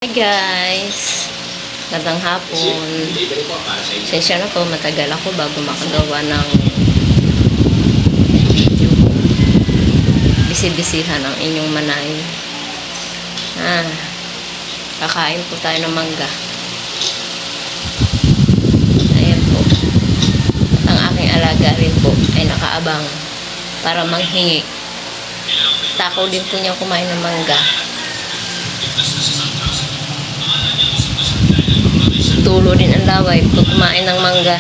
Hi guys! Magandang hapon. Sensya na po, matagal ako bago makagawa ng video. Bisi-bisihan ang inyong manay. Kakain po tayo ng mangga. Ayan po. At ang aking alaga rin po ay nakaabang para manghingi. Takaw din po niya kumain ng mangga. Tulo din ang laway pag kumain ng mangga.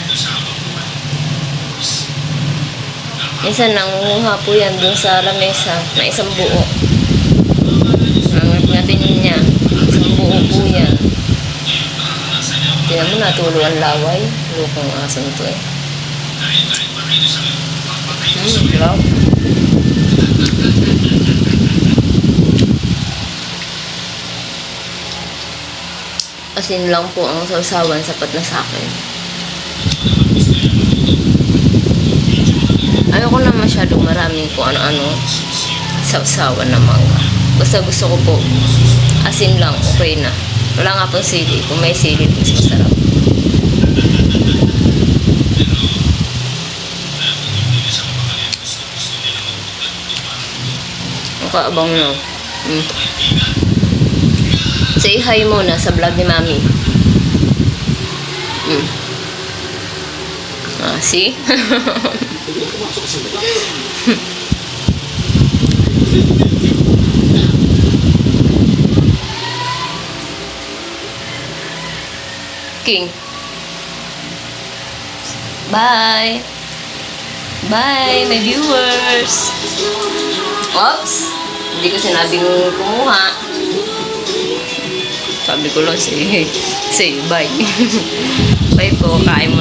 Minsan nangunguha po yan dun sa lamesa na isang buo. Angat-ngatin niya. Isang buo po yan. Tingnan mo, natulo ang laway. Lukong aso nito eh. Sarap. Asin lang po ang sausawan, sapat na sa akin. Ayoko na masyadong maraming kung ano-ano sausawan na mangga. Basta gusto ko po asin lang, okay na. Wala nga pong sili. Kung may sili, mas masarap. Makaabang na. Say hi muna sa vlog ni Mami. See? King. Bye. Bye, my viewers. Oops. Hindi ko sinabing kumuha. Sabi ko lang, say bye. Bye po, kain mo